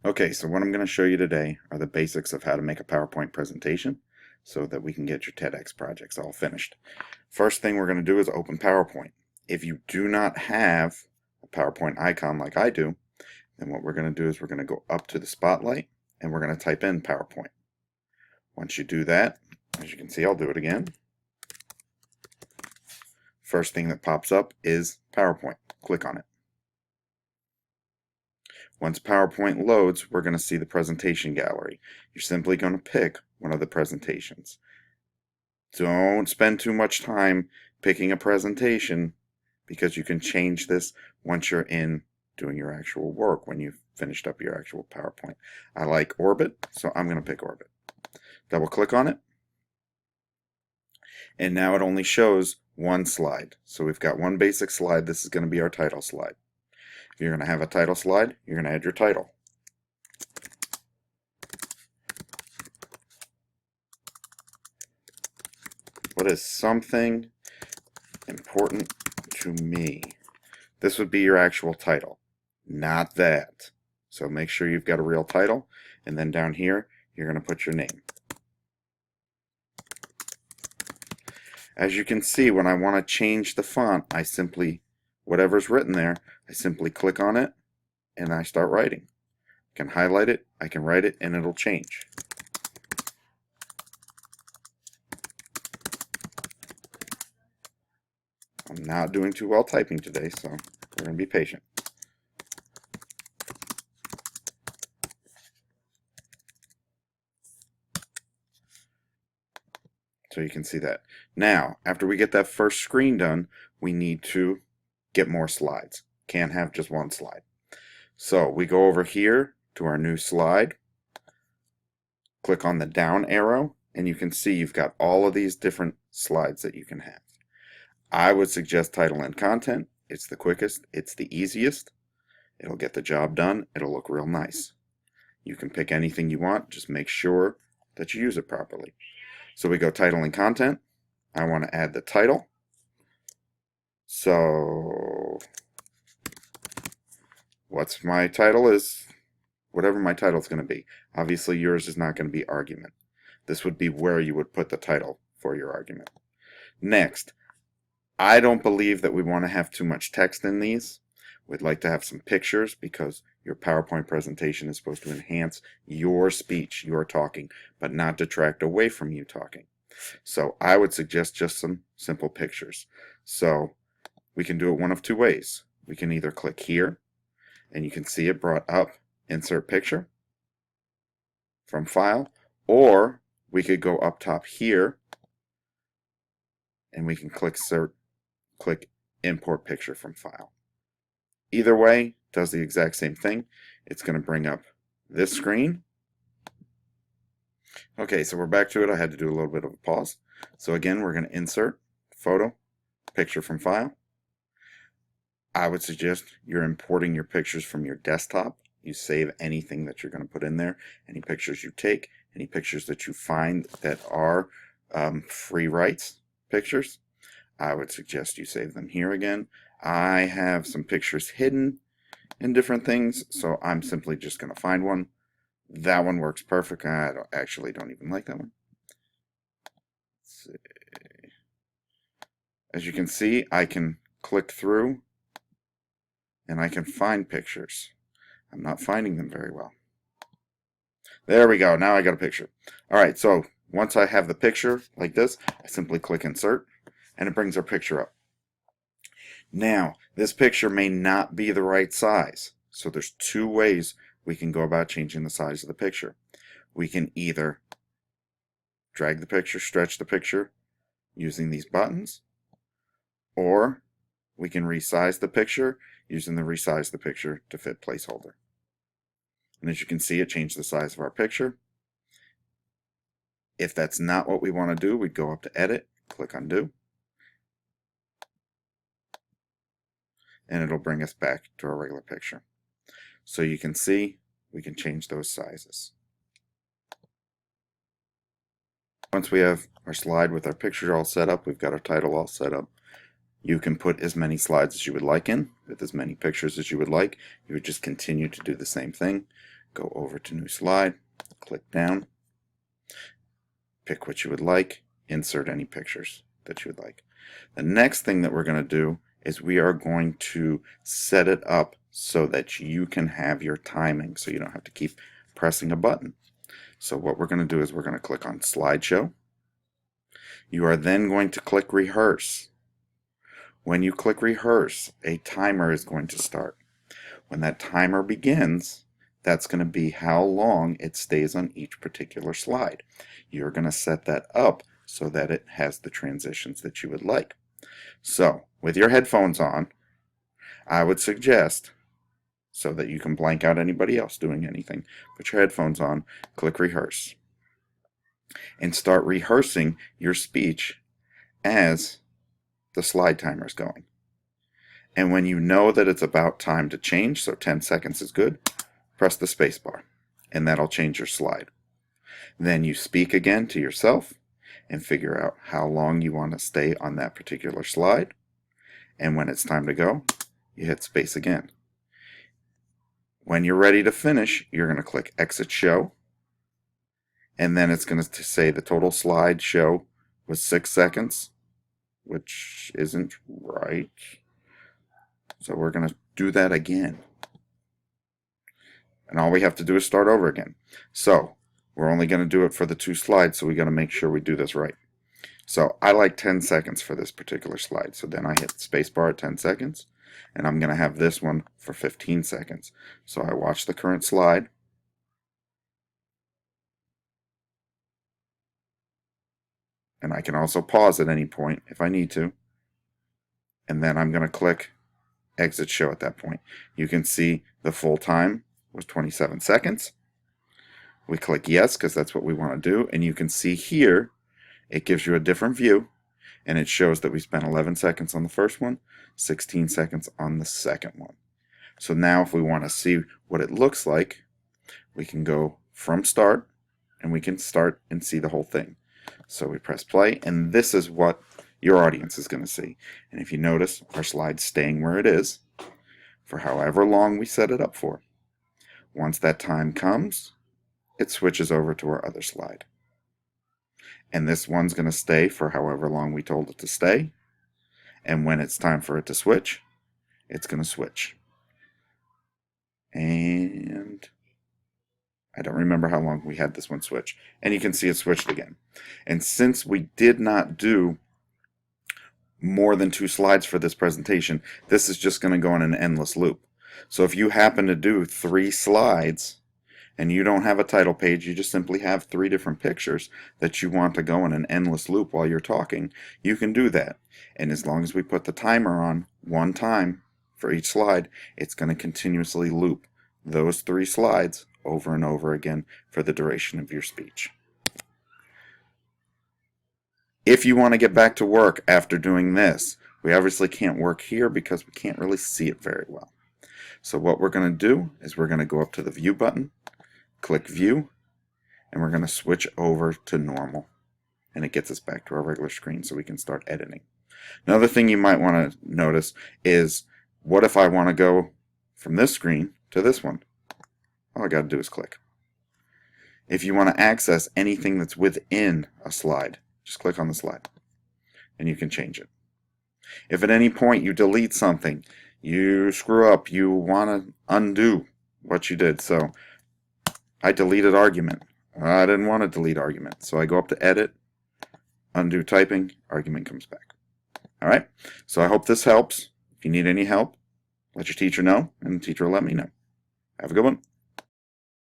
Okay, so what I'm going to show you today are the basics of how to make a PowerPoint presentation so that we can get your TEDx projects all finished. First thing we're going to do is open PowerPoint. If you do not have a PowerPoint icon like I do, then what we're going to do is we're going to go up to the spotlight and we're going to type in PowerPoint. Once you do that, as you can see, I'll do it again. First thing that pops up is PowerPoint. Click on it. Once PowerPoint loads, we're going to see the presentation gallery. You're simply going to pick one of the presentations. Don't spend too much time picking a presentation because you can change this once you're in doing your actual work, when you've finished up your actual PowerPoint. I like Orbit, so I'm going to pick Orbit. Double click on it, and now it only shows one slide. So we've got one basic slide. This is going to be our title slide. If you're going to have a title slide, you're going to add your title. What is something important to me? This would be your actual title, not that. So make sure you've got a real title, and then down here, you're going to put your name. As you can see, when I want to change the font, I simply, whatever's written there, I simply click on it and I start writing. I can highlight it, I can write it, and it'll change. I'm not doing too well typing today, so we're going to be patient. So you can see that. Now, after we get that first screen done, we need to get more slides. Can't have just one slide. So we go over here to our new slide, click on the down arrow, and you can see you've got all of these different slides that you can have. I would suggest title and content. It's the quickest, it's the easiest. It'll get the job done, it'll look real nice. You can pick anything you want, just make sure that you use it properly. So we go title and content. I want to add the title. So what's my title is whatever my title is going to be. Obviously yours is not going to be argument. This would be where you would put the title for your argument. Next, I don't believe that we want to have too much text in these. We'd like to have some pictures because your PowerPoint presentation is supposed to enhance your speech, your talking, but not detract away from you talking. So I would suggest just some simple pictures. So we can do it one of two ways. We can either click here, and you can see it brought up, insert picture from file, or we could go up top here, and we can click import picture from file. Either way does the exact same thing. It's going to bring up this screen. Okay, so we're back to it. I had to do a little bit of a pause. So again, we're going to insert photo, picture from file. I would suggest you're importing your pictures from your desktop. You save anything that you're going to put in there, any pictures you take, any pictures that you find that are free rights pictures. I would suggest you save them here again. I have some pictures hidden in different things, so I'm simply just going to find one. That one works perfect. I actually don't even like that one. Let's see. As you can see, I can click through and I can find pictures. I'm not finding them very well. There we go. Now I got a picture. Alright, so once I have the picture like this, I simply click insert and it brings our picture up. Now, this picture may not be the right size. So there's two ways we can go about changing the size of the picture. We can either drag the picture, stretch the picture using these buttons, or we can resize the picture using the resize the picture to fit placeholder. And as you can see, it changed the size of our picture. If that's not what we want to do, we'd go up to edit, click undo, and it'll bring us back to our regular picture. So you can see we can change those sizes. Once we have our slide with our picture all set up, we've got our title all set up. You can put as many slides as you would like in, with as many pictures as you would like. You would just continue to do the same thing. Go over to new slide, click down, pick what you would like, insert any pictures that you would like. The next thing that we're going to do is we are going to set it up so that you can have your timing, so you don't have to keep pressing a button. So what we're going to do is we're going to click on slideshow. You are then going to click rehearse. When you click rehearse, a timer is going to start. When that timer begins, that's going to be how long it stays on each particular slide. You're going to set that up so that it has the transitions that you would like. So, with your headphones on, I would suggest, so that you can blank out anybody else doing anything, put your headphones on, click rehearse, and start rehearsing your speech as the slide timer is going. And when you know that it's about time to change, so 10 seconds is good, press the space bar, and that'll change your slide. Then you speak again to yourself and figure out how long you want to stay on that particular slide. And when it's time to go, you hit space again. When you're ready to finish, you're going to click exit show, and then it's going to say the total slide show was 6 seconds, which isn't right. So we're going to do that again. And all we have to do is start over again. So we're only going to do it for the 2 slides, so we got to make sure we do this right. So I like 10 seconds for this particular slide. So then I hit spacebar at 10 seconds, and I'm going to have this one for 15 seconds. So I watch the current slide. And I can also pause at any point if I need to. And then I'm going to click exit show at that point. You can see the full time was 27 seconds. We click yes because that's what we want to do, and you can see here it gives you a different view, and it shows that we spent 11 seconds on the first one, 16 seconds on the second one. So now if we want to see what it looks like, we can go from start, and we can start and see the whole thing. So we press play, and this is what your audience is going to see. And if you notice, our slide's staying where it is for however long we set it up for. Once that time comes, it switches over to our other slide. And this one's going to stay for however long we told it to stay. And when it's time for it to switch, it's going to switch. And I don't remember how long we had this one switch. And you can see it switched again. And since we did not do more than 2 slides for this presentation, this is just going to go in an endless loop. So if you happen to do 3 slides and you don't have a title page, you just simply have 3 different pictures that you want to go in an endless loop while you're talking, you can do that. And as long as we put the timer on 1 time for each slide, it's going to continuously loop those 3 slides over and over again for the duration of your speech. If you want to get back to work after doing this, we obviously can't work here because we can't really see it very well. So what we're going to do is we're going to go up to the View button, click View, and we're going to switch over to normal. And it gets us back to our regular screen so we can start editing. Another thing you might want to notice is, what if I want to go from this screen to this one? All I got to do is click. If you want to access anything that's within a slide, just click on the slide and you can change it. If at any point you delete something, you screw up, you want to undo what you did. So I deleted argument. I didn't want to delete argument. So I go up to edit, undo typing, argument comes back. All right. So I hope this helps. If you need any help, let your teacher know, and the teacher will let me know. Have a good one.